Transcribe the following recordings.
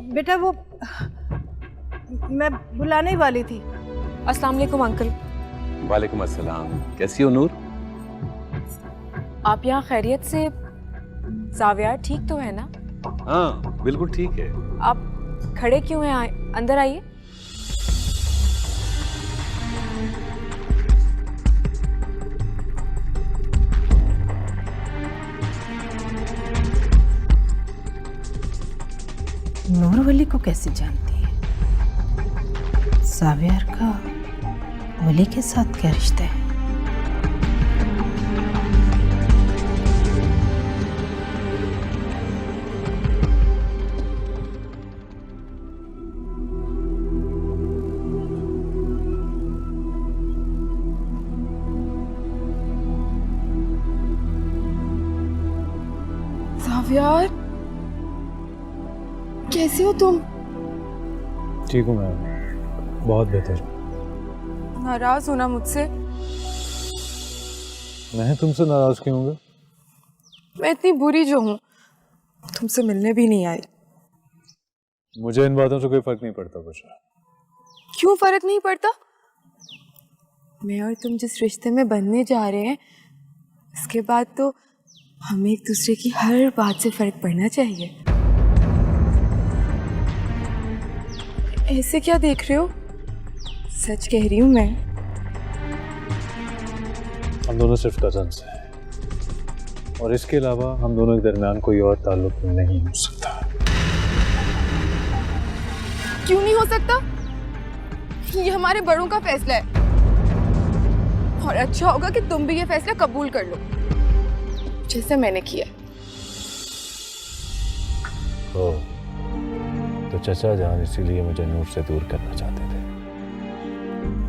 बेटा वो मैं बुलाने वाली थी। अस्सलाम वालेकुम अंकल। वालेकुम अस्सलाम। कैसी हो नूर? आप यहाँ खैरियत से? ज़ावियार ठीक तो है ना? हाँ बिल्कुल ठीक है। आप खड़े क्यों हैं? अंदर आइए। नूरवली को कैसे जानती है? ज़ावियार का वली के साथ क्या रिश्ता है? ज़ावियार, कैसे हो तुम? ठीक हूँ मैं, बहुत बेहतर। नाराज हो ना मुझसे? मैं तुमसे नाराज क्यों होऊंगा? मैं इतनी बुरी जो हूँ, तुमसे मिलने भी नहीं आई। मुझे इन बातों से कोई फर्क नहीं पड़ता कुछ। क्यों फर्क नहीं पड़ता? मैं और तुम जिस रिश्ते में बनने जा रहे हैं, इसके बाद तो हमें एक दूसरे की हर बात से फर्क पड़ना चाहिए। ऐसे क्या देख रहे हो? सच कह रही हूँ मैं। हम दोनों सिर्फ कजन्स हैं और इसके अलावा हम दोनों के दरमियान कोई और ताल्लुक नहीं हो सकता। क्यों नहीं हो सकता? ये हमारे बड़ों का फैसला है और अच्छा होगा कि तुम भी ये फैसला कबूल कर लो, जैसे मैंने किया। ओ, तो चचा जान इसीलिए मुझे नूर से दूर करना चाहते थे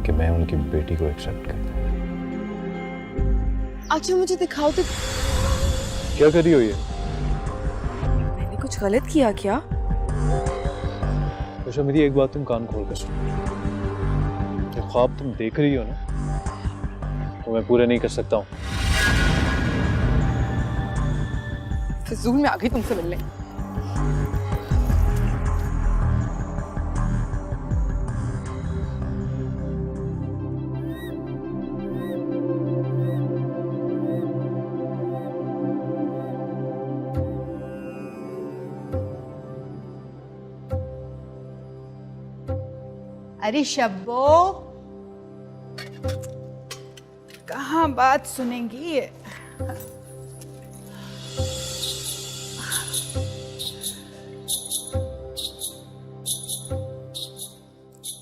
कि मैं उनकी बेटी को एक्सेप्ट कर दूं। अच्छा मुझे दिखाओ तो। क्या करी हो ये? मैंने कुछ गलत किया क्या? अच्छा मेरी एक बात तुम कान खोल कर सुनो। ये ख्वाब तुम देख रही हो ना, तो मैं पूरे नहीं कर सकता हूँ। फिजूल में आ गई तुमसे मिलने। अरे शब्बो, कहाँ बात सुनेंगी?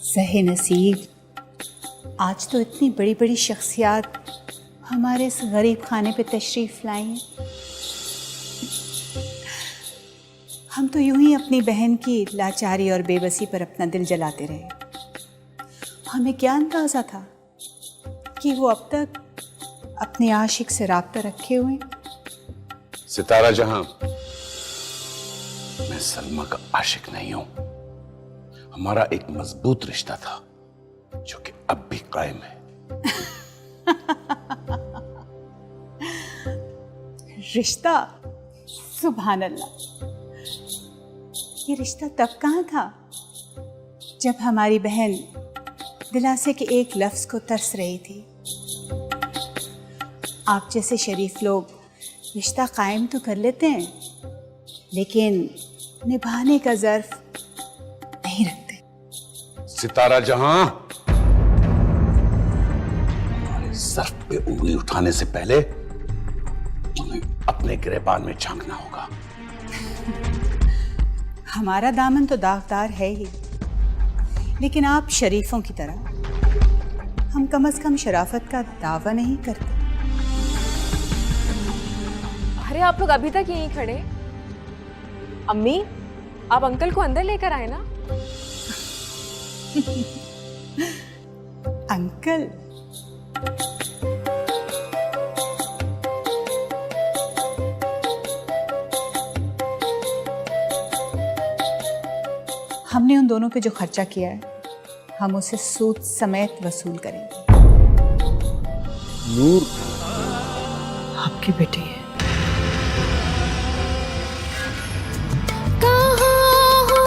सही नसीब, आज तो इतनी बड़ी बड़ी शख्सियात हमारे इस गरीब खाने पे तशरीफ लाई हैं। हम तो यूं ही अपनी बहन की लाचारी और बेबसी पर अपना दिल जलाते रहे। हमें क्या अंदाजा था कि वो अब तक अपने आशिक से राब्ता रखे हुए। सितारा जहां, मैं सलमा का आशिक नहीं हूं। हमारा एक मजबूत रिश्ता था जो कि अब भी कायम है। रिश्ता? सुभान अल्लाह, ये रिश्ता तब कहाँ था जब हमारी बहन दिलासे के एक लफ्ज को तरस रही थी। आप जैसे शरीफ लोग रिश्ता कायम तो कर लेते हैं, लेकिन निभाने का ज़र्फ नहीं रखते। सितारा जहां, हमारे ज़र्फ पे उंगली उठाने से पहले तुम्हें अपने गिरेबान में झांकना होगा। हमारा दामन तो दागदार है ही, लेकिन आप शरीफों की तरह हम कम से कम शराफत का दावा नहीं करते। अरे आप लोग अभी तक यहीं खड़े? अम्मी, आप अंकल को अंदर लेकर आए ना। अंकल? हमने उन दोनों पे जो खर्चा किया है, हम उसे सूद समेत वसूल करेंगे। नूर आपकी बेटी है। कहाँ हो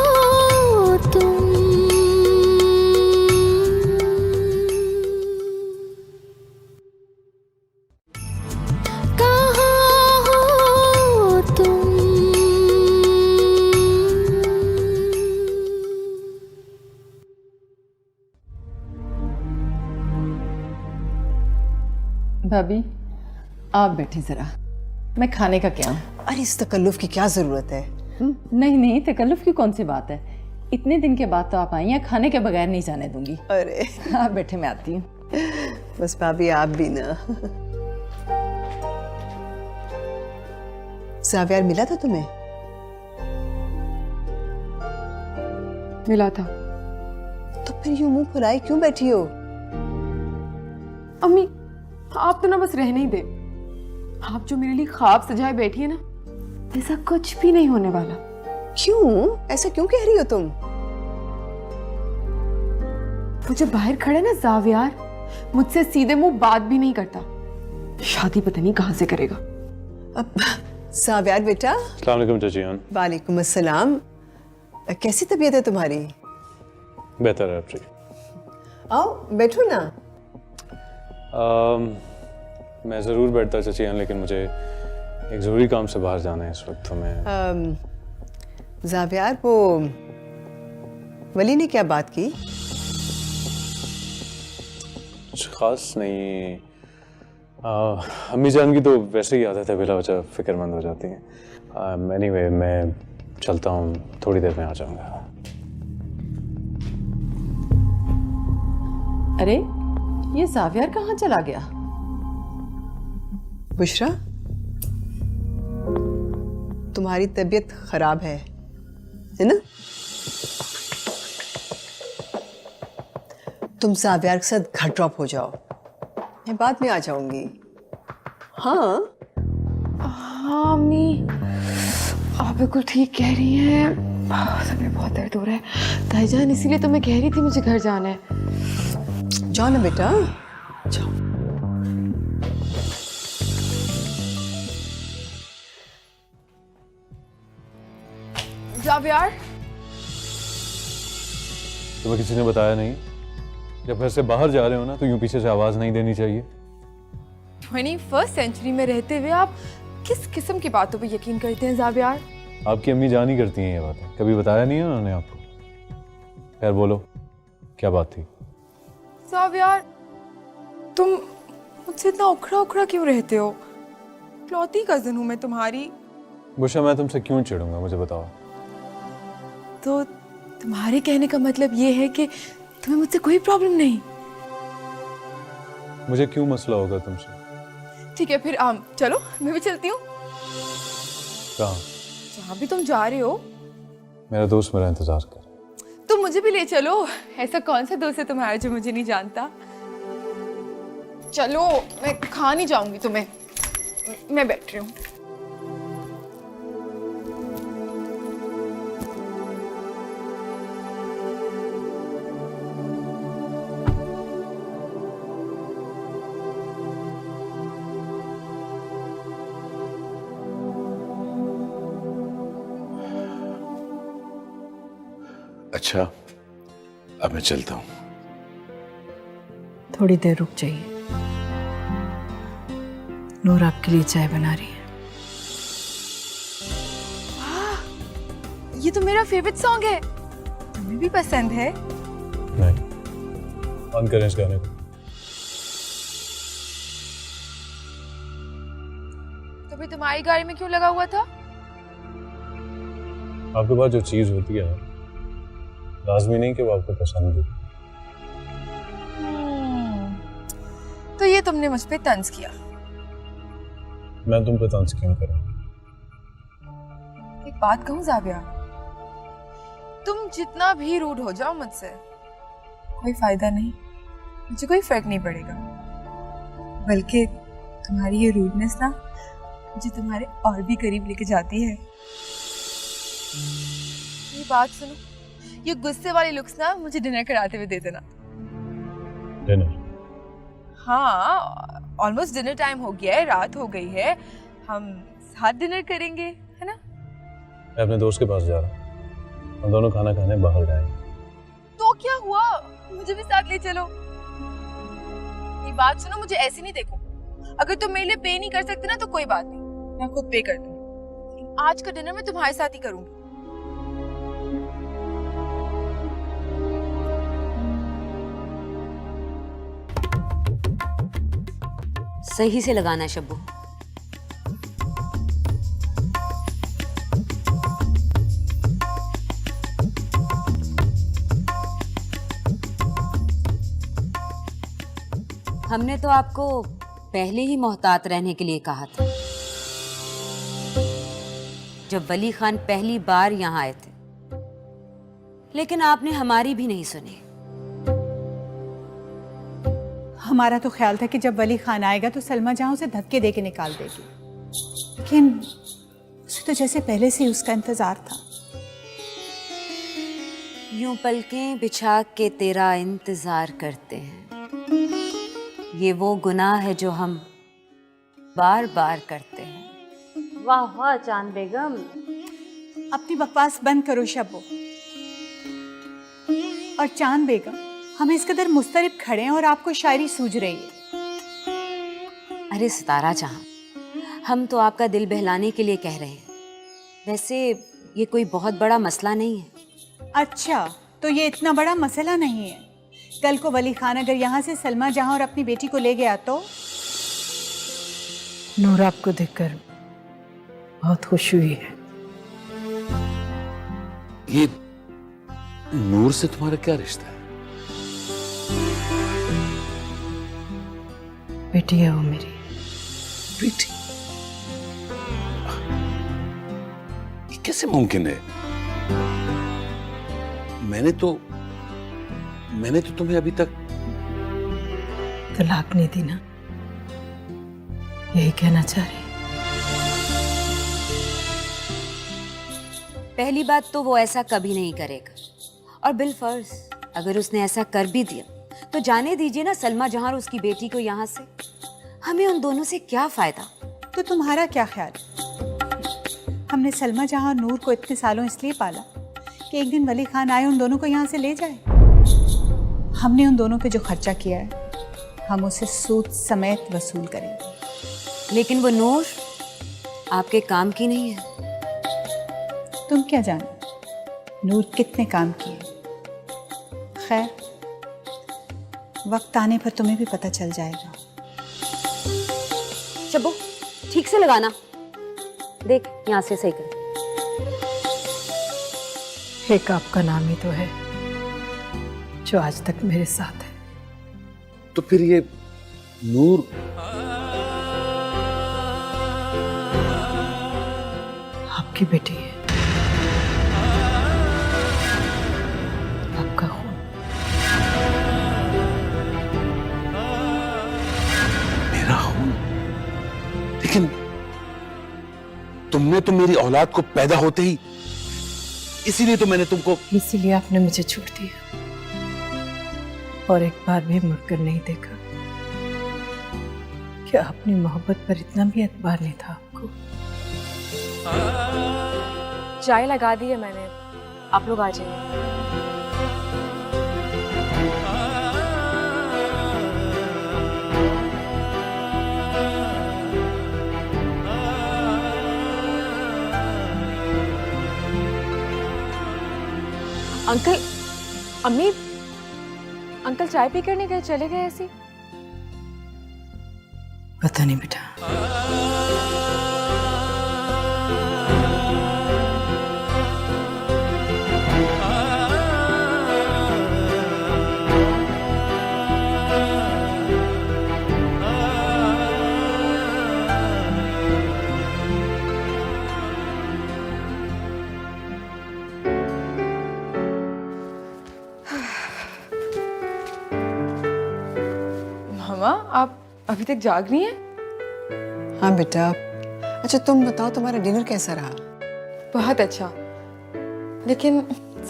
भाभी आप बैठे ज़रा, मैं खाने का क्या। अरे इस तकल्लुफ की क्या ज़रूरत है? नहीं नहीं, तकल्लुफ़ की कौन सी बात है। इतने दिन के बाद तो आप आई हैं, खाने के बगैर नहीं जाने दूंगी। अरे आप बैठे, मैं आती हूँ। बस भाभी आप भी ना। ज़ावियार मिला था तुम्हें? मिला था। तो फिर यूं मुंह फुलाए क्यों बैठी हो? अम्मी आप तो ना बस रहने ही दे। आप जो मेरे लिए ख्वाब सजाए बैठी है ना, ऐसा कुछ भी नहीं होने वाला। क्यों? ऐसा क्यों कह रही हो तुम? वो जो बाहर खड़े ना ज़ावियार, मुझसे सीधे मुंह बात भी नहीं करता। शादी पता नहीं कहां से करेगा। अब ज़ावियार बेटा। अस्सलाम वालेकुम चाची जान। वालेकुम अस्सलाम। कैसी तबीयत है तुम्हारी? बेहतर है आपकी। आओ बैठो ना। मैं ज़रूर बैठता चाची जान, लेकिन मुझे एक ज़रूरी काम से बाहर जाना है इस वक्त, तो मैं ज़ावियार, वो वली ने क्या बात की? कुछ ख़ास नहीं। अम्मी जान की तो वैसे ही आदत है, बिला वजह फिक्रमंद हो जाती हैं। एनीवे मैं चलता हूँ, थोड़ी देर में आ जाऊँगा। अरे ये ज़ावियार कहाँ चला गया? बुशरा, तुम्हारी तबीयत खराब है ना? तुम ज़ावियार के साथ घर ड्रॉप हो जाओ, मैं बाद में आ जाऊंगी। हाँ हाँ अम्मी, आप बिल्कुल ठीक कह रही हैं। सर में बहुत दर्द हो रहा है ताईजान, इसीलिए तो मैं कह रही थी मुझे घर जाना है। जाओ ना बेटा, जाओ। ज़ावियार, तुम्हें किसी ने बताया नहीं? जब घर से बाहर जा रहे हो ना, तो यूं पीछे से आवाज़ नहीं देनी चाहिए। 21st सेंचुरी में रहते हुए आप किस किस्म की बातों पे यकीन करते हैं ज़ावियार? आपकी अम्मी जान ही करती हैं ये बातें, कभी बताया नहीं है उन्होंने आपको? खैर बोलो, क्या बात थी? ज़ावियार, तुम मुझसे इतना उखड़ा उखड़ा क्यों रहते हो? इकलौती कज़न हूँ मैं तुम्हारी। बुशरा, मैं तुमसे क्यों चिढ़ूंगा, मुझे बताओ। तो तुम्हारे कहने का मतलब ये है कि तुम्हें मुझसे कोई प्रॉब्लम नहीं? मुझे क्यों मसला होगा तुमसे? ठीक है फिर चलो मैं भी चलती हूँ। कहाँ? जहाँ भी तुम जा रहे हो। मेरा दोस्त मेरा इंतजार कर। तुम मुझे भी ले चलो। ऐसा कौन सा दोस्त है तुम्हारा जो मुझे नहीं जानता? चलो, मैं खा नहीं जाऊंगी तुम्हें, मैं बैठ रही हूँ। अच्छा, अब मैं चलता हूँ। थोड़ी देर रुक जाइए, नूर आपके लिए चाय बना रही है। ये तो मेरा फेवरेट सॉन्ग है, तुम्हें भी पसंद है? नहीं, बंद करें इस गाने को। तो फिर तुम्हारी गाड़ी में क्यों लगा हुआ था? आपके पास जो चीज होती है लाजमी नहीं कि वो आपको पसंद हो। तो ये तुमने मुझ पे तंज किया। मैं तुम पे तंज क्यों करूं? एक बात कहूं ज़ावियार, तुम जितना भी रूड हो जाओ मुझसे, कोई फायदा नहीं, मुझे कोई फर्क नहीं पड़ेगा। बल्कि तुम्हारी ये रूडनेस ना मुझे तुम्हारे और भी करीब लेके जाती है। ये बात सुनो, ये गुस्से वाली लुक्स ना मुझे डिनर कराते हुए दे देना। डिनर? हाँ, ऑलमोस्ट डिनर टाइम हो गया है, रात हो गई है, हम साथ डिनर करेंगे, है ना? मैं अपने दोस्त के पास जा रहा हूँ, हम दोनों खाना खाने बाहर जाएंगे। तो क्या हुआ, मुझे भी साथ ले चलो। ये बात सुनो, मुझे ऐसे नहीं देखो। अगर तुम मेरे लिए पे नहीं कर सकते ना तो कोई बात नहीं, मैं खुद पे कर दूंगी। आज का डिनर मैं तुम्हारे साथ ही करूंगी। सही से लगाना है शब्बू। हमने तो आपको पहले ही मोहतात रहने के लिए कहा था जब वली खान पहली बार यहाँ आए थे, लेकिन आपने हमारी भी नहीं सुनी। हमारा तो ख्याल था कि जब वली खान आएगा तो सलमा जहां उसे धक्के दे के निकाल देगी, लेकिन उसे तो जैसे पहले से ही उसका इंतजार था। यूं पलकें बिछा के तेरा इंतजार करते हैं, ये वो गुनाह है जो हम बार बार करते हैं। वाह वाह चांद बेगम, अपनी बकवास बंद करो शब्बो। और चांद बेगम, हम इस कदर मुस्तरिब खड़े हैं और आपको शायरी सूझ रही है। अरे सितारा जहां, हम तो आपका दिल बहलाने के लिए कह रहे हैं। वैसे ये कोई बहुत बड़ा मसला नहीं है। अच्छा, तो ये इतना बड़ा मसला नहीं है। कल को वली खान अगर यहाँ से सलमा जहां और अपनी बेटी को ले गया तो? नूर आपको देखकर बहुत खुश हुई है। ये नूर से तुम्हारा क्या रिश्ता है? बेटी है वो मेरी। बेटी? ये कैसे मुमकिन है? मैंने तो तुम्हें अभी तक तलाक नहीं दी ना, यही कहना चाह रही। पहली बात तो वो ऐसा कभी नहीं करेगा, और बिलफर्ज अगर उसने ऐसा कर भी दिया तो जाने दीजिए ना सलमा जहां और उसकी बेटी को यहाँ से। हमें उन दोनों से क्या फायदा? तो तुम्हारा क्या ख्याल? हमने सलमा जहां और नूर को इतने सालों इसलिए पाला कि एक दिन वली खान आए उन दोनों को यहाँ से ले जाए। हमने उन दोनों पे जो खर्चा किया है हम उसे सूद समेत वसूल करेंगे। लेकिन वो नूर आपके काम की नहीं है। तुम क्या जानो नूर कितने काम किए। खैर, वक्त आने पर तुम्हें भी पता चल जाएगा। शब्बू ठीक से लगाना, देख यहाँ से सही कर। एक आपका नाम ही तो है जो आज तक मेरे साथ है। तो फिर ये नूर आपकी बेटी है, आपका खून। मेरा खून? लेकिन तुमने तो मेरी औलाद को पैदा होते ही, इसीलिए तो मैंने तुमको। इसीलिए आपने मुझे छोड़ दिया और एक बार भी मुड़कर नहीं देखा। क्या अपनी मोहब्बत पर इतना भी एतबार नहीं था आपको? चाय लगा दी है मैंने, आप लोग आ जाइए। अंकल, अम्मी, अंकल चाय पी कर नहीं गए, चले गए ऐसे? पता नहीं बेटा। मामा, आप अभी तक जाग रही हैं? हाँ बेटा। अच्छा तुम बताओ तुम्हारा डिनर कैसा रहा? बहुत अच्छा, लेकिन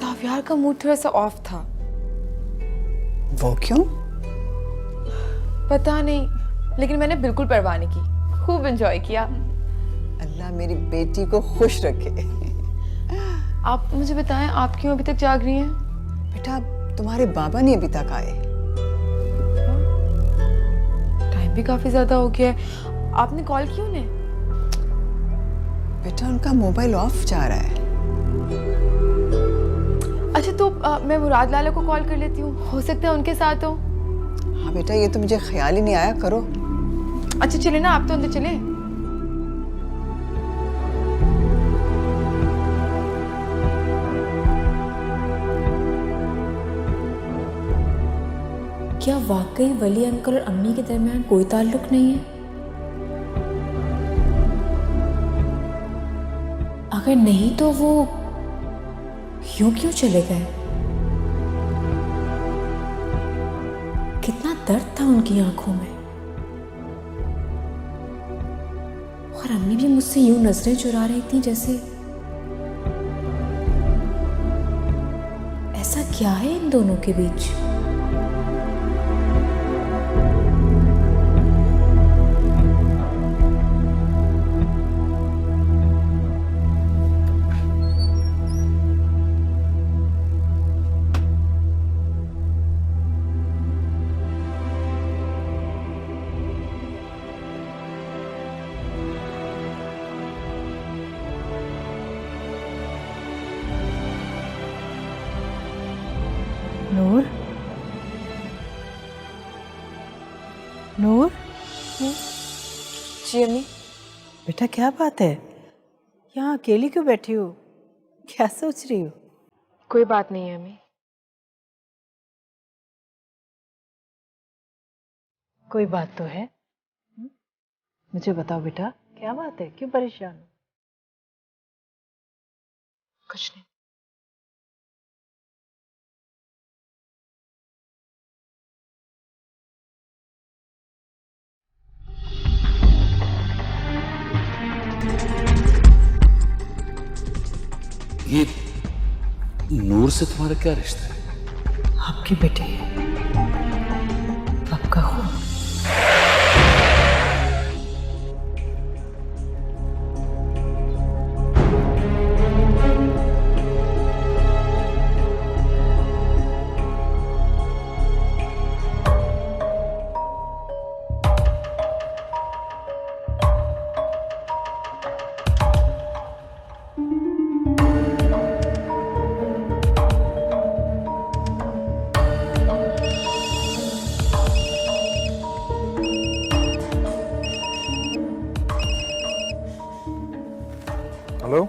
साफियार का मूड थोड़ा सा ऑफ था। वो क्यों? पता नहीं, लेकिन मैंने बिल्कुल परवाह नहीं की, खूब एंजॉय किया। अल्लाह मेरी बेटी को खुश रखे। आप मुझे बताएं, आप क्यों अभी तक जाग रही हैं? बेटा तुम्हारे बाबा नहीं अभी तक आए। टाइम भी काफी ज्यादा हो गया है, आपने कॉल क्यों नहीं? बेटा उनका मोबाइल ऑफ जा रहा है। अच्छा तो मैं मुराद लाला को कॉल कर लेती हूँ, हो सकता है उनके साथ हो। हाँ बेटा, ये तो मुझे ख्याल ही नहीं आया, करो। अच्छा चले ना, आप तो अंदर चले। क्या वाकई वली अंकल और अम्मी के दरमियान कोई ताल्लुक नहीं है? अगर नहीं तो वो यूं क्यों चले गए? कितना दर्द था उनकी आंखों में। और अम्मी भी मुझसे यूं नजरें चुरा रही थी जैसे ऐसा क्या है इन दोनों के बीच? नूर, नूर, जी अम्मी। बेटा क्या बात है? यहाँ अकेली क्यों बैठी हो? क्या सोच रही हो? कोई बात नहीं है अम्मी। कोई बात तो है। मुझे बताओ बेटा, क्या बात है? क्यों परेशान हो? कुछ नहीं। ये नूर से तुम्हारा क्या रिश्ता है? आपकी बेटी है, आपका खून। हेलो।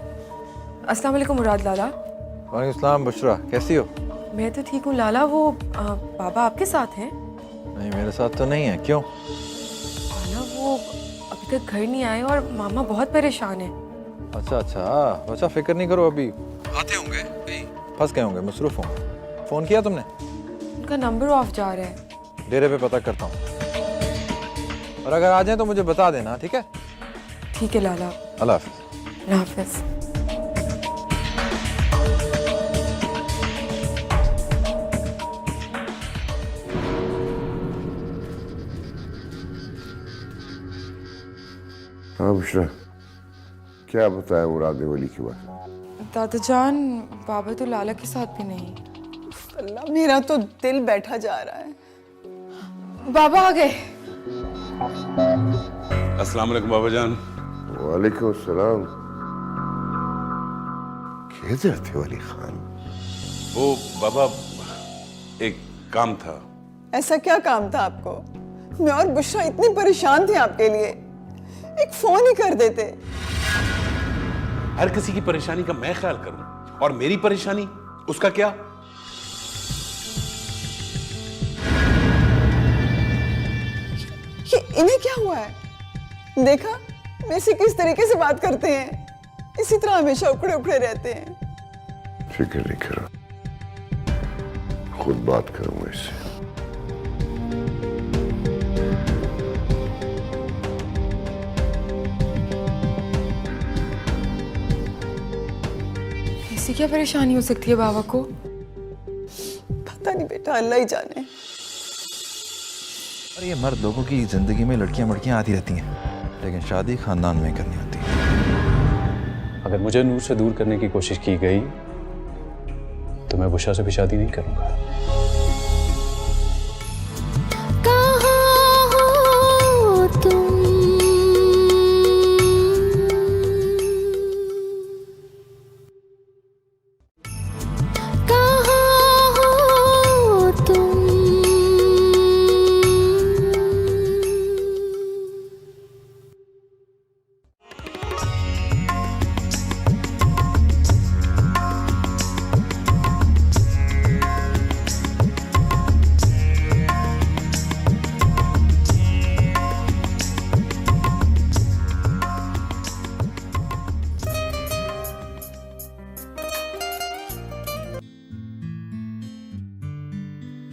अस्सलाम वालेकुम मुराद लाला। वालेकुम सलाम बुशरा, कैसी हो? मैं तो ठीक हूँ लाला। वो बाबा आपके साथ हैं? नहीं मेरे साथ तो नहीं है। क्यों? लाला वो अभी तक घर नहीं आए और मामा बहुत परेशान हैं। अच्छा अच्छा, बच्चा फिक्र नहीं करो, अभी आते होंगे। फंस गए होंगे, मसरूफ होंगे। फ़ोन किया तुमने? उनका नंबर ऑफ जा रहा है। डेरे पे पता करता हूँ, और अगर आ जाए तो मुझे बता देना, ठीक है? ठीक है लाला। अल्लाह हाफिज़। अल्लाह हाफिज़। हाँ बुशरा, क्या बताया मुराद वली की बात? दादा जान, बाबा तो लाला के साथ भी नहीं। अल्लाह, मेरा तो दिल बैठा जा रहा है। बाबा आ गए। अस्सलाम वालेकुम बाबा जान। वालेकुम सलाम। किधर थे वली खान? वो बाबा, एक काम था। ऐसा क्या काम था आपको? मैं और बुशरा इतनी परेशान थे आपके लिए, एक फोन ही कर देते। हर किसी की परेशानी का मैं ख्याल करूं, और मेरी परेशानी उसका क्या? इन्हें क्या हुआ है? देखा मेरे से किस तरीके से बात करते हैं, इसी तरह हमेशा उखड़े उखड़े रहते हैं। फिक्र नहीं करो, खुद बात करूंगा इससे। ऐसी क्या परेशानी हो सकती है बाबा को? पता नहीं बेटा, अल्लाह ही जाने। और ये मर्द लोगों की जिंदगी में लड़कियां मड़कियां आती रहती हैं, लेकिन शादी खानदान में करनी होती है। अगर मुझे नूर से दूर करने की कोशिश की गई तो मैं बुशरा से भी शादी नहीं करूंगा। कहाँ हो तुम? कहाँ हो तुम?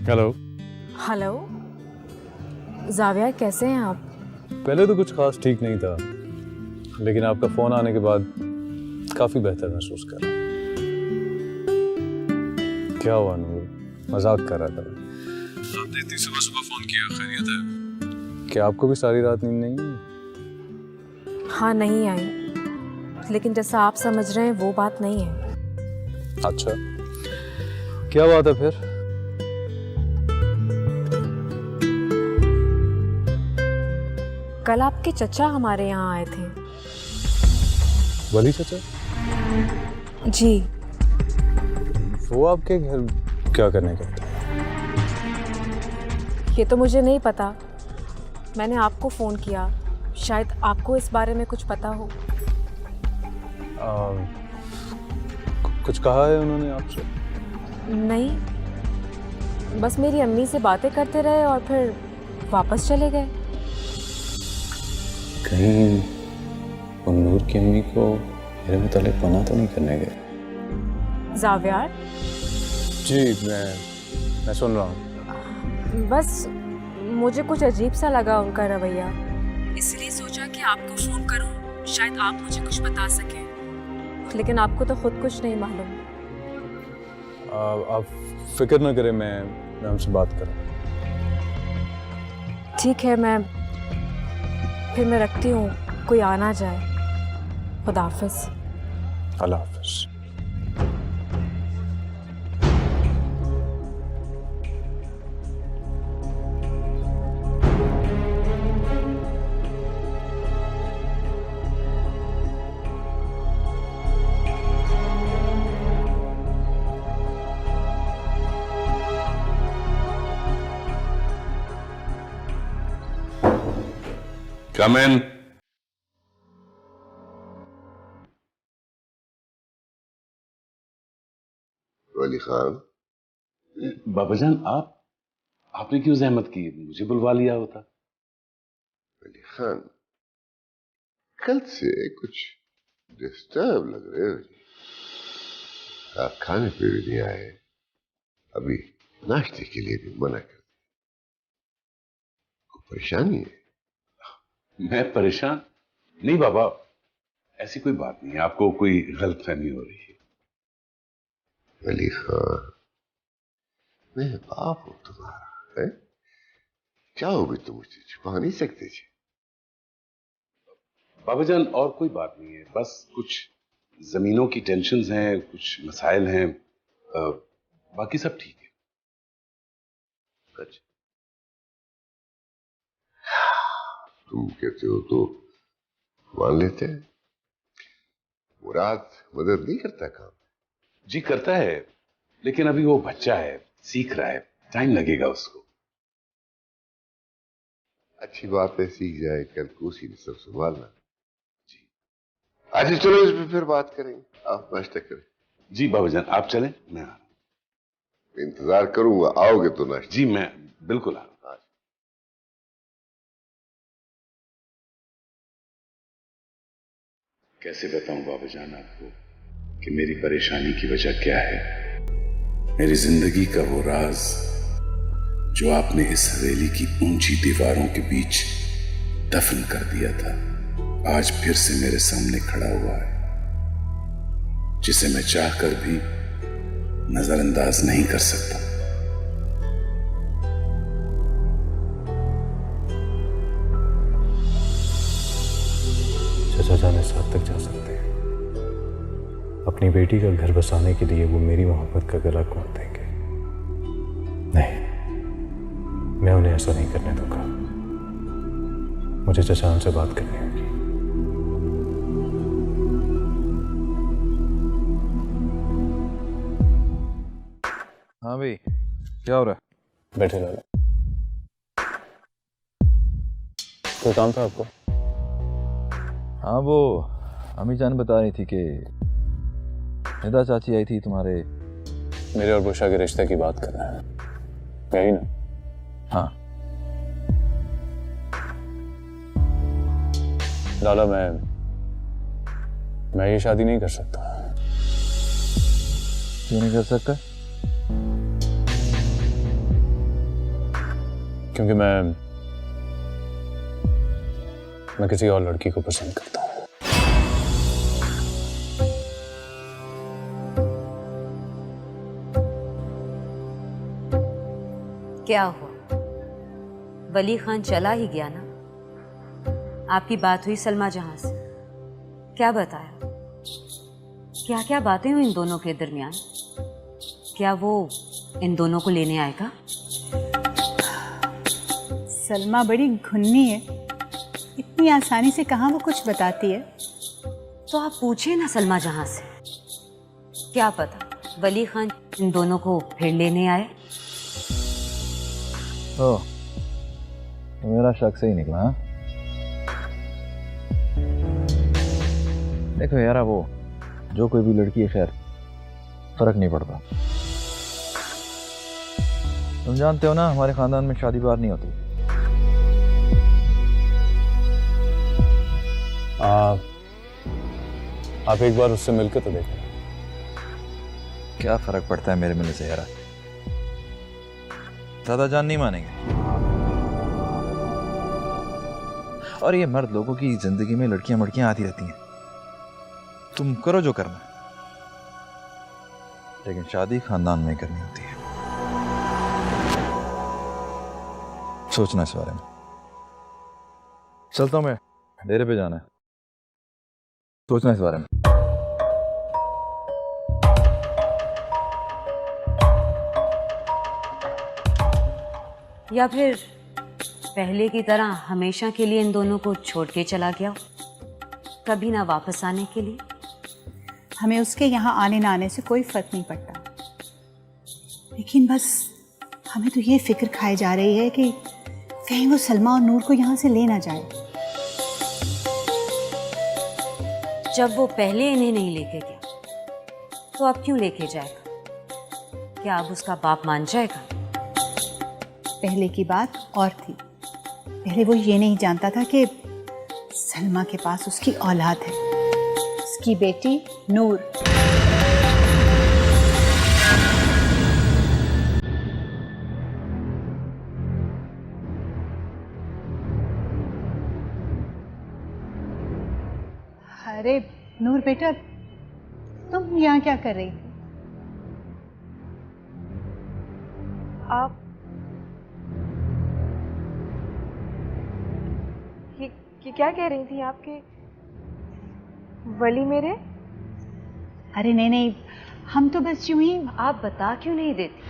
हेलो। हेलो जाविया, कैसे हैं आप? पहले तो कुछ खास ठीक नहीं था, लेकिन आपका फोन आने के बाद काफी बेहतर महसूस कर रहा हूं। क्या हुआ नूर, मजाक कर रहा था। आपने इतनी सुबह सुबह फोन किया, खैरियत है? क्या आपको भी सारी रात नींद नहीं आई? हाँ, नहीं आई, लेकिन जैसा आप समझ रहे हैं वो बात नहीं है। अच्छा, क्या बात है फिर? कल आपके चचा हमारे यहाँ आए थे। वली चचा? जी। वो आपके घर क्या करने गए थे? ये तो मुझे नहीं पता, मैंने आपको फ़ोन किया, शायद आपको इस बारे में कुछ पता हो। कुछ कहा है उन्होंने आपसे? नहीं, बस मेरी अम्मी से बातें करते रहे और फिर वापस चले गए। कहीं वो नूर की अम्मी को मेरे मुतालिक मना तो नहीं करने गए? जावियार? जी, मैं सुन रहा हूँ। बस मुझे कुछ अजीब सा लगा उनका रवैया, इसलिए सोचा कि आपको फ़ोन करूं, शायद आप मुझे कुछ बता सकें, लेकिन आपको तो खुद कुछ नहीं मालूम। आप फिक्र न करें, मैं उनसे बात करूँ। ठीक है, फिर मैं रखती हूँ, कोई आना जाए। खुदा हाफिज़। अल्लाह हाफिज़। Come in. वली खान, बाबाजान, आपने क्यों जहमत की? मुझे बुलवा लिया होता। वली खान, कल से कुछ डिस्टर्ब लग रहे हो जी। आप खाने पे भी नहीं आए, अभी नाश्ते के लिए भी मना कर दिया। कोई परेशानी है? मैं परेशान नहीं बाबा, ऐसी कोई बात नहीं है, आपको कोई गलतफहमी हो रही है। वली खान, मैं बाप हूं तुम्हारा, है? चाहो भी तो मुझसे छुपा नहीं सकते जी। बाबाजान, और कोई बात नहीं है, बस कुछ जमीनों की टेंशन्स हैं, कुछ मसाइल हैं, बाकी सब ठीक है। अच्छा, तुम कहते हो तो मान लेते हैं। मुराद मदद नहीं करता काम? जी करता है, लेकिन अभी वो बच्चा है, सीख रहा है, टाइम लगेगा उसको। अच्छी बात है, सीख जाए, कल को उसी ने सब संभालना। जी, अच्छा चलो इस पे फिर बात करेंगे। आप नाश्ता करें। जी बाबाजान, आप चलें, मैं आ रहा हूं। इंतजार करूंगा, आओगे तो नाश्ता। जी मैं बिल्कुल आ रहा हूं। कैसे बताऊं बाबाजान आपको कि मेरी परेशानी की वजह क्या है? मेरी जिंदगी का वो राज जो आपने इस हवेली की ऊंची दीवारों के बीच दफन कर दिया था, आज फिर से मेरे सामने खड़ा हुआ है, जिसे मैं चाहकर भी नजरअंदाज नहीं कर सकता। चचा जान इस हद तक जा सकते हैं, अपनी बेटी का घर बसाने के लिए वो मेरी मोहब्बत का गला घोंट देंगे। नहीं, मैं उन्हें ऐसा नहीं करने दूंगा। मुझे चचा उनसे बात करनी होगी। हाँ भाई, क्या हो रहा है? बैठे लाला, कोई काम था आपको? हाँ, वो अम्मी जान बता रही थी कि निदा चाची आई थी तुम्हारे। मेरे और बुशा के रिश्ते की बात कर रहे हैं, यही ना? हाँ लाला, मैं ये शादी नहीं कर सकता। क्यों नहीं कर सकता? क्योंकि मैं किसी और लड़की को पसंद करता हूँ। क्या हुआ? वली खान चला ही गया ना? आपकी बात हुई सलमा जहां से? क्या बताया? क्या क्या बातें हुई इन दोनों के दरमियान? क्या वो इन दोनों को लेने आएगा? सलमा बड़ी घुन्नी है, इतनी आसानी से कहाँ वो कुछ बताती है। तो आप पूछे ना सलमा जहां से, क्या पता वली खान इन दोनों को फिर लेने आए। तो मेरा शक सही निकला। हाँ? देखो यार, वो जो कोई भी लड़की है, खैर फर्क नहीं पड़ता। तुम जानते हो ना, हमारे खानदान में शादी बार नहीं होती। आप एक बार उससे मिलकर तो देखो। क्या फर्क पड़ता है मेरे मिलने से यार? दादा जान नहीं मानेंगे। और ये मर्द लोगों की जिंदगी में लड़कियां मड़कियां आती रहती हैं। तुम करो जो करना, लेकिन शादी खानदान में करनी होती है। सोचना इस बारे में। चलता हूं मैं, डेरे पे जाना है। सोचना इस बारे में। या फिर पहले की तरह हमेशा के लिए इन दोनों को छोड़ के चला गया, कभी ना वापस आने के लिए। हमें उसके यहाँ आने ना आने से कोई फर्क नहीं पड़ता, लेकिन बस हमें तो ये फिक्र खाई जा रही है कि कहीं वो सलमा और नूर को यहाँ से ले ना जाए। जब वो पहले इन्हें नहीं लेके गया, तो अब क्यों लेके जाएगा? क्या अब उसका बाप मान जाएगा? पहले की बात और थी। पहले वो ये नहीं जानता था कि सलमा के पास उसकी औलाद है, उसकी बेटी नूर। अरे नूर बेटा, तुम यहाँ क्या कर रही थी? आप ये क्या कह रही थी आपके वली मेरे? अरे नहीं नहीं, हम तो बस यूं ही। आप बता क्यों नहीं देती?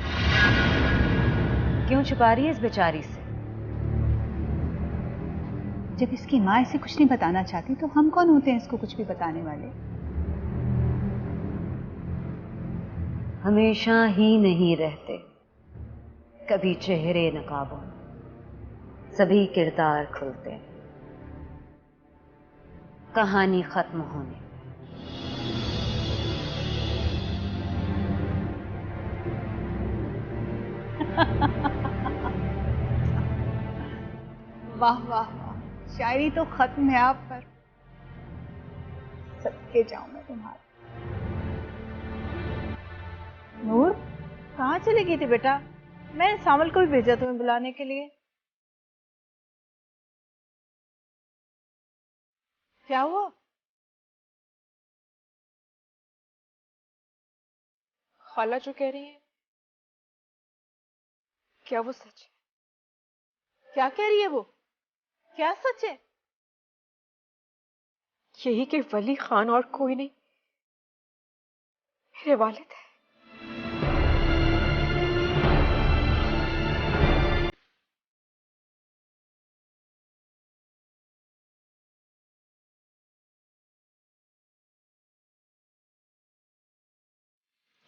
क्यों छुपा रही है इस बेचारी से? जब इसकी माँ इसे कुछ नहीं बताना चाहती तो हम कौन होते हैं इसको कुछ भी बताने वाले? हमेशा ही नहीं रहते, कभी चेहरे नकाबों, सभी किरदार खुलते हैं, कहानी खत्म होने। वाह वाह वाह, शायरी तो खत्म है आप पर। सदके जाऊं मैं तुम्हारे। नूर, कहाँ चली गई थी बेटा? मैंने सामल को भी भेजा तुम्हें बुलाने के लिए। क्या हुआ? खाला जो कह रही है, क्या वो सच है? क्या कह रही है वो? क्या सच है? यही कि वली खान और कोई नहीं, मेरे वालिद है।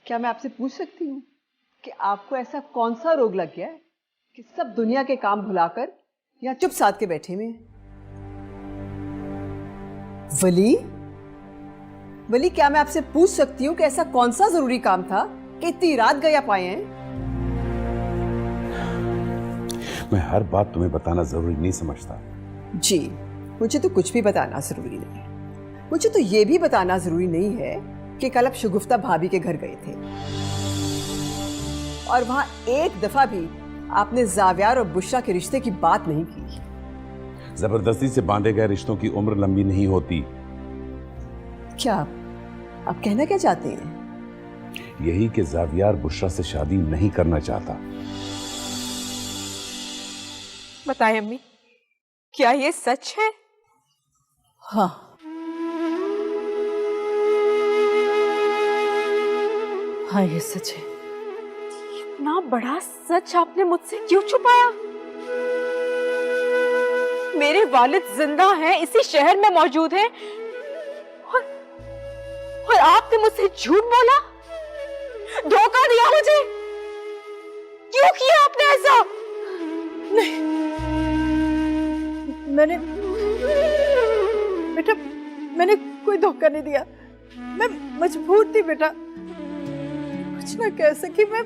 क्या मैं आपसे पूछ सकती हूँ कि आपको ऐसा कौन सा रोग लग गया है कि सब दुनिया के काम भुलाकर यहाँ चुप साध के बैठे हुए हैं? वली, वली, क्या मैं आपसे पूछ सकती हूँ कि ऐसा कौन सा जरूरी काम था कि इतनी रात गए आप आए हैं? मैं हर बात तुम्हें बताना जरूरी नहीं समझता। जी, मुझे तो कुछ भी बताना जरूरी नहीं है। मुझे तो ये भी बताना जरूरी नहीं है कि कल आप शगुफ्ता भाभी के घर गए थे और वहां एक दफा भी आपने जावियार और बुशरा के रिश्ते की बात नहीं की। जबरदस्ती से बांधे गए रिश्तों की उम्र लंबी नहीं होती। क्या आप कहना क्या चाहते हैं? यही कि जावियार बुशरा से शादी नहीं करना चाहता। बताएं अम्मी, क्या ये सच है? हाँ, हाँ ये सच है। इतना बड़ा सच आपने मुझसे क्यों छुपाया? मेरे वालिद जिंदा हैं, इसी शहर में मौजूद हैं, और आपने मुझसे झूठ बोला, धोखा दिया मुझे। क्यों किया आपने ऐसा? नहीं, बेटा मैंने कोई धोखा नहीं दिया। मैं मजबूर थी बेटा, कुछ ना कह सकी। मैं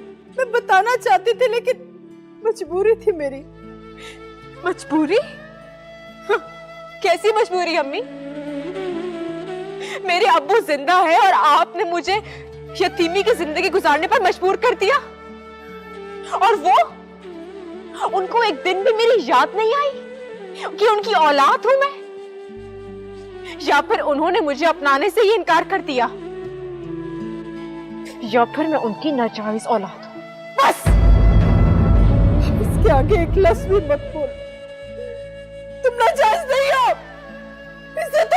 बताना चाहती थी लेकिन मजबूरी थी मेरी। मजबूरी? कैसी मजबूरी अम्मी? मेरे अब्बू जिंदा है और आपने मुझे यतीमी की जिंदगी गुजारने पर मजबूर कर दिया, और वो उनको एक दिन भी मेरी याद नहीं आई कि उनकी औलाद हूं मैं, या फिर उन्होंने मुझे अपनाने से ही इनकार कर दिया, या फिर मैं उनकी नाजायज औलाद हूं। बस इसके आगे एक लफ्ज भी मत बोल। तुम नाजायज नहीं हो, इज्जत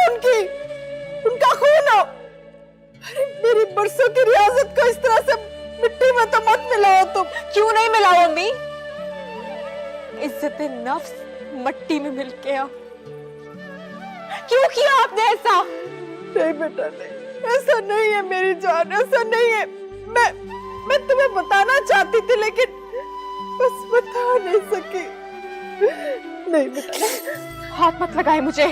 उनका खून हो। अरे मेरी बरसों की रियासत को इस तरह से मिट्टी में तो मत मिलाओ तुम। क्यों नहीं मिलाओ अम्मी? इज्जत नफ्स मट्टी में मिल गया। क्यों किया आपने ऐसा? नहीं बेटा नहीं, ऐसा नहीं है मेरी जान, ऐसा नहीं है। मैं तुम्हें बताना चाहती थी लेकिन बस बता नहीं सकी। नहीं बेटा, हाथ मत लगाए मुझे।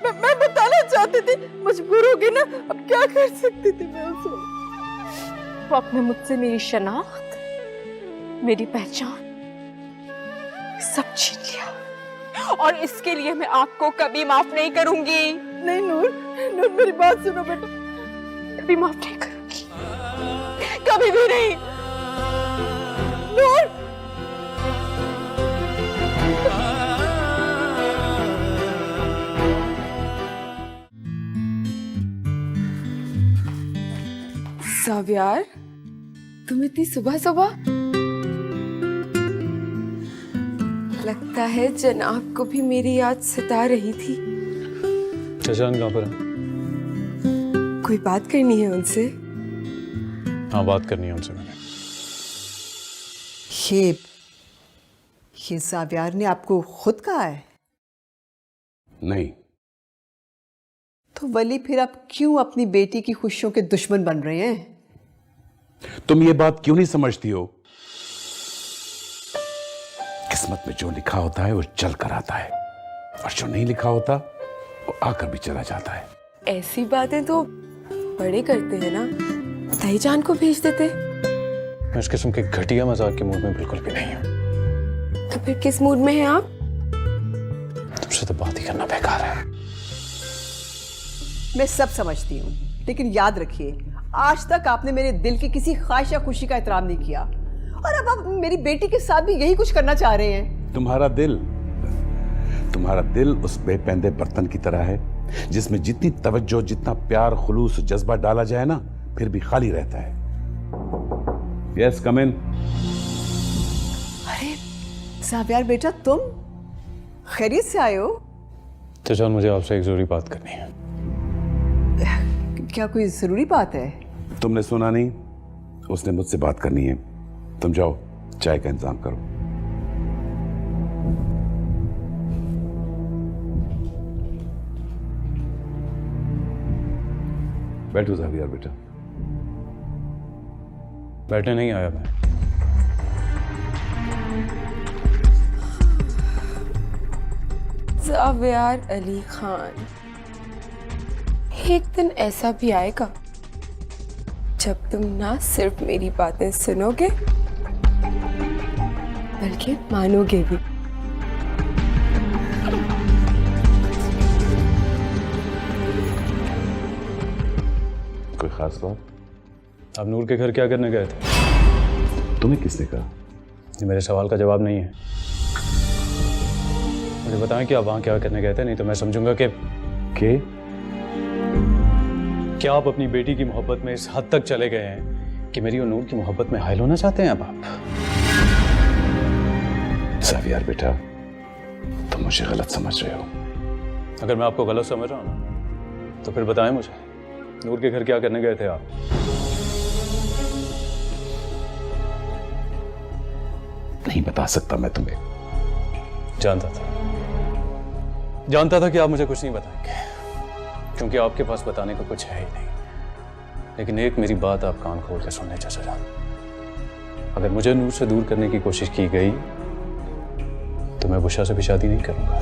मैं बताना चाहती थी, मजबूर होगी ना, अब क्या कर सकती थी मैं उस वक्त। वो आपने मुझसे मेरी शनाख्त, मेरी पहचान सब छीन लिया, और इसके लिए मैं आपको कभी माफ नहीं करूंगी। नहीं नूर, मेरी बात सुनो बेटा, कभी माफ नहीं करूंगी, कभी भी नहीं। नूर, जावियार, तुम इतनी सुबह सुबह? लगता है जनाब को भी मेरी याद सता रही थी। शहजान कहाँ पर है? कोई बात करनी है उनसे? हाँ, बात करनी है उनसे मैंने। ये जावियार ने आपको खुद कहा है? नहीं। तो वली फिर आप क्यों अपनी बेटी की खुशियों के दुश्मन बन रहे हैं? तुम ये बात क्यों नहीं समझती हो? किस्मत में जो लिखा होता है वो चल कर आता है, और जो नहीं लिखा होता वो आकर भी चला जाता है। ऐसी बातें तो बड़े करते हैं ना, ताई जान को भेज देते। मैं इस किस्म के घटिया मजाक के मूड में बिल्कुल भी नहीं हूँ। तो फिर किस मूड में हैं आप? तुमसे तो बात ही करना बेकार है। मैं सब समझती हूँ, लेकिन याद रखिए, आज तक आपने मेरे दिल की किसी ख्वाहिश या खुशी का एहतराम नहीं किया, और अब आप मेरी बेटी के साथ भी यही कुछ करना चाह रहे हैं। तुम्हारा दिल उस बेपैंदे बर्तन की तरह है जिसमें जितनी तवज्जो, जितना प्यार, खुलूस, जज्बा डाला जाए ना, फिर भी खाली रहता है। यस, कम इन। अरे जावियार बेटा, तुम खैरियत से आए हो? शहजान, मुझे आपसे एक जरूरी बात करनी है। क्या कोई जरूरी बात है? तुमने सुना नहीं? उसने मुझसे बात करनी है। तुम जाओ, चाय का इंतजाम करो। बैठो जावियार बेटा। बैठने नहीं आया मैं। जावियार अली खान, एक दिन ऐसा भी आएगा जब तुम ना सिर्फ मेरी बातें सुनोगे बल्कि मानोगे भी। कोई खास बात? आप नूर के घर क्या करने गए थे? तुम्हें किसने कहा? ये मेरे सवाल का जवाब नहीं है। मुझे बताएं कि आप वहां क्या करने गए थे, नहीं तो मैं समझूंगा कि क्या आप अपनी बेटी की मोहब्बत में इस हद तक चले गए हैं कि मेरी और नूर की मोहब्बत में हायल होना चाहते हैं अब आप? ज़ावियर बेटा, तुम मुझे गलत समझ रहे हो। अगर मैं आपको गलत समझ रहा हूं ना, तो फिर बताएं मुझे, नूर के घर क्या करने गए थे आप? नहीं बता सकता मैं तुम्हें। जानता था कि आप मुझे कुछ नहीं बताएंगे, क्योंकि आपके पास बताने को कुछ है ही नहीं। लेकिन एक मेरी बात आप कान खोल के सुनने चाचा जान, अगर मुझे नूर से दूर करने की कोशिश की गई तो मैं बुशरा से भी शादी नहीं करूंगा।